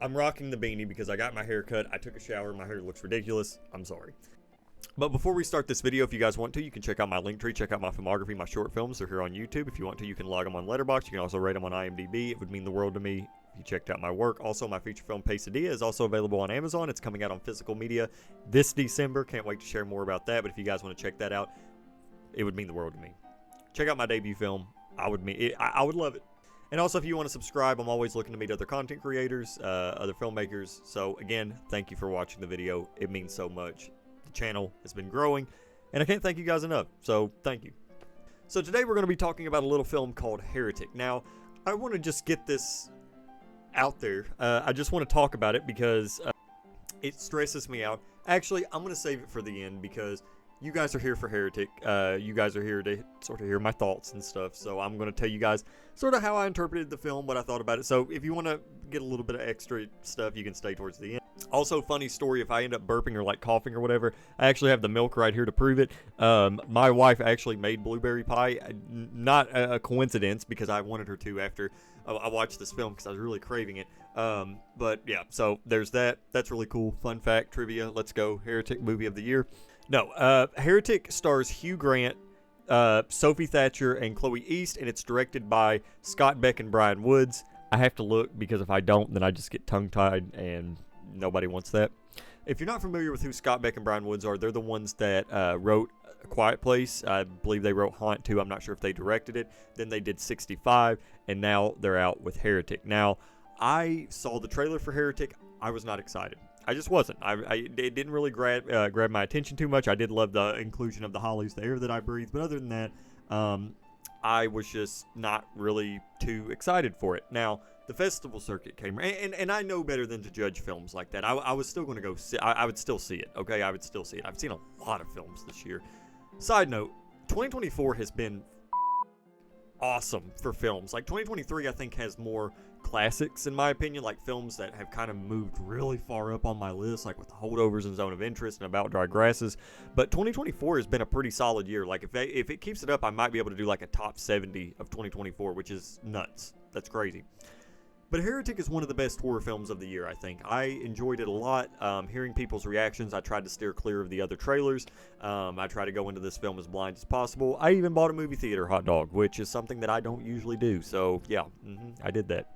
I'm rocking the beanie because I got my hair cut. I took a shower. My hair looks ridiculous. I'm sorry. But before we start this video, if you guys want to, you can check out my link tree, check out my filmography, my short films. They're here on YouTube. If you want to, you can log them on Letterboxd. You can also rate them on IMDb. It would mean the world to me if you checked out my work. Also, my feature film, Pesadilla, is also available on Amazon. It's coming out on physical media this December. Can't wait to share more about that. But if you guys want to check that out, it would mean the world to me. Check out my debut film. I would love it. And also, if you want to subscribe, I'm always looking to meet other content creators, other filmmakers. So again, thank you for watching the video. It means so much. The channel has been growing, and I can't thank you guys enough. So thank you. So today we're going to be talking about a little film called Heretic. Now, I want to just get this out there. I just want to talk about it because it stresses me out. Actually, I'm going to save it for the end because you guys are here for Heretic. You guys are here to sort of hear my thoughts and stuff. So I'm going to tell you guys sort of how I interpreted the film, what I thought about it. So if you want to get a little bit of extra stuff, you can stay towards the end. Also, funny story, if I end up burping or like coughing or whatever, I actually have the milk right here to prove it. My wife actually made blueberry pie. Not a coincidence because I wanted her to after I watched this film because I was really craving it. But yeah, so there's that. That's really cool. Fun fact, trivia. Let's go. Heretic movie of the year. No, Heretic stars Hugh Grant, Sophie Thatcher, and Chloe East, and it's directed by Scott Beck and Brian Woods. I have to look because if I don't, then I just get tongue-tied, and nobody wants that. If you're not familiar with who Scott Beck and Brian Woods are, they're the ones that wrote A Quiet Place. I believe they wrote Haunt too. I'm not sure if they directed it. Then they did 65, and now they're out with Heretic. Now, I saw the trailer for Heretic. I was not excited. I just wasn't. It didn't really grab my attention too much. I did love the inclusion of the hollies, the air that I breathe. But other than that, I was just not really too excited for it. Now, the festival circuit came, and I know better than to judge films like that. I was still going to go see. I would still see it. Okay, I would still see it. I've seen a lot of films this year. Side note: 2024 has been awesome for films. Like 2023, I think has more classics in my opinion, like films that have kind of moved really far up on my list, like with Holdovers and Zone of Interest and About Dry Grasses. But 2024 has been a pretty solid year. Like if it keeps it up, I might be able to do like a top 70 of 2024, which is nuts. That's crazy. But Heretic is one of the best horror films of the year, I think. I enjoyed it a lot. Hearing people's reactions, I tried to steer clear of the other trailers. I try to go into this film as blind as possible. I even bought a movie theater hot dog, which is something that I don't usually do. So, yeah, I did that.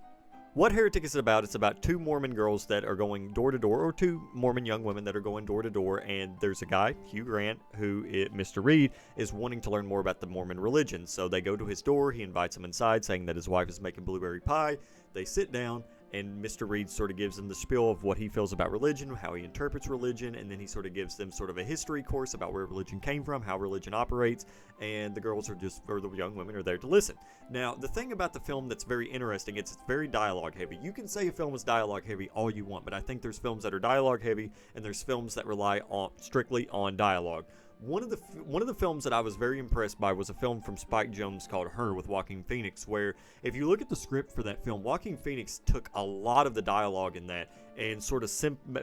What Heretic is about, it's about two Mormon girls that are going door to door, or two Mormon young women that are going door to door, and there's a guy, Hugh Grant, who, Mr. Reed, is wanting to learn more about the Mormon religion. So they go to his door, he invites them inside, saying that his wife is making blueberry pie. They sit down, and Mr. Reed sort of gives them the spiel of what he feels about religion, how he interprets religion, and then he sort of gives them sort of a history course about where religion came from, how religion operates, and the girls are just, or the young women are there to listen. Now, the thing about the film that's very interesting, it's very dialogue heavy. You can say a film is dialogue heavy all you want, but I think there's films that are dialogue heavy, and there's films that rely strictly on dialogue. One of the films that I was very impressed by was a film from Spike Jonze called Her with Joaquin Phoenix, where if you look at the script for that film, Joaquin Phoenix took a lot of the dialogue in that and sort of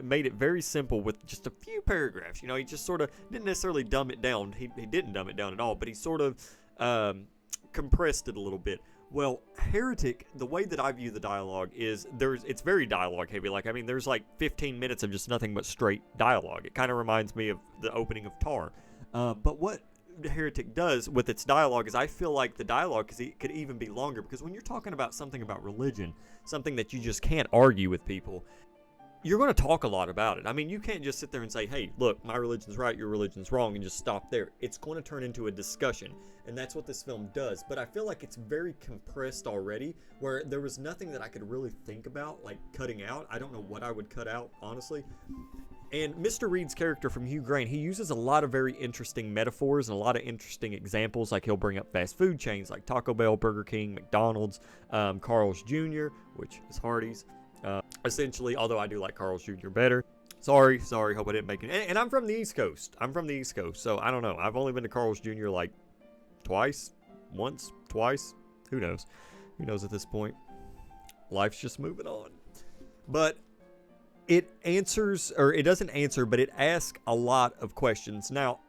made it very simple with just a few paragraphs. You know, he just sort of didn't necessarily dumb it down. He didn't dumb it down at all, but he sort of compressed it a little bit. Well, Heretic, the way that I view the dialogue is it's very dialogue heavy. Like, I mean, there's like 15 minutes of just nothing but straight dialogue. It kind of reminds me of the opening of Tar. But what Heretic does with its dialogue is I feel like the dialogue could even be longer, because when you're talking about something about religion, something that you just can't argue with people, you're going to talk a lot about it. I mean, you can't just sit there and say, hey, look, my religion's right, your religion's wrong, and just stop there. It's going to turn into a discussion, and that's what this film does. But I feel like it's very compressed already, where there was nothing that I could really think about, like cutting out. I don't know what I would cut out, honestly. And Mr. Reed's character from Hugh Grant, he uses a lot of very interesting metaphors and a lot of interesting examples. Like, he'll bring up fast food chains like Taco Bell, Burger King, McDonald's, Carl's Jr., which is Hardee's. Essentially, although I do like Carl's Jr. better. Sorry, hope I didn't make it. And I'm from the East Coast. So I don't know. I've only been to Carl's Jr. like once, twice. Who knows? Who knows at this point? Life's just moving on. But it answers, or it doesn't answer, but it asks a lot of questions. Now,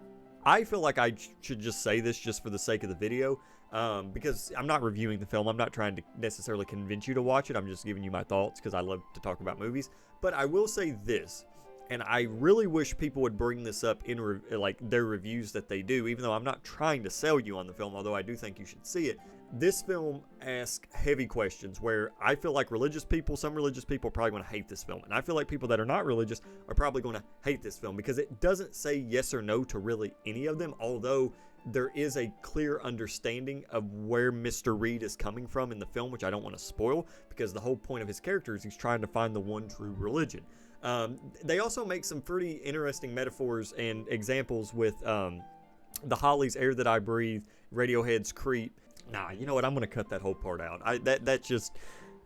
I feel like I should just say this just for the sake of the video. because I'm not reviewing the film. I'm not trying to necessarily convince you to watch it. I'm just giving you my thoughts because I love to talk about movies. But I will say this, and I really wish people would bring this up in like their reviews that they do, even though I'm not trying to sell you on the film, although I do think you should see it. This film asks heavy questions where I feel like some religious people are probably going to hate this film. And I feel like people that are not religious are probably going to hate this film because it doesn't say yes or no to really any of them, although there is a clear understanding of where Mr. Reed is coming from in the film, which I don't want to spoil because the whole point of his character is he's trying to find the one true religion. They also make some pretty interesting metaphors and examples with the Hollies' Air That I Breathe, Radiohead's Creep. Nah, you know what? I'm going to cut that whole part out. That just,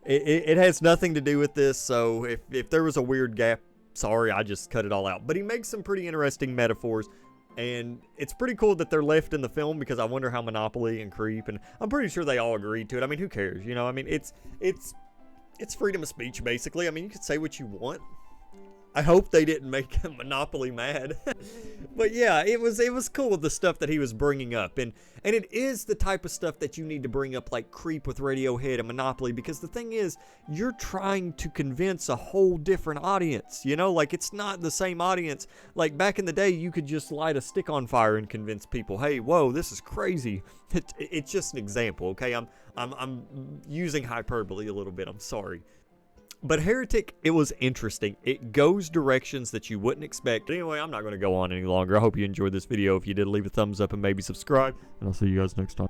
it has nothing to do with this, so if there was a weird gap, sorry, I just cut it all out. But he makes some pretty interesting metaphors, and it's pretty cool that they're left in the film because I wonder how Monopoly and Creep, and I'm pretty sure they all agreed to it. I mean, who cares? You know, I mean, it's freedom of speech, basically. I mean, you can say what you want. I hope they didn't make Monopoly mad. But yeah, it was cool, the stuff that he was bringing up. And it is the type of stuff that you need to bring up, like Creep with Radiohead and Monopoly, because the thing is, you're trying to convince a whole different audience, you know? Like, it's not the same audience. Like, back in the day, you could just light a stick on fire and convince people, hey, whoa, this is crazy. It's just an example, okay? I'm using hyperbole a little bit, I'm sorry. But Heretic, it was interesting. It goes directions that you wouldn't expect. Anyway, I'm not going to go on any longer. I hope you enjoyed this video. If you did, leave a thumbs up and maybe subscribe. And I'll see you guys next time.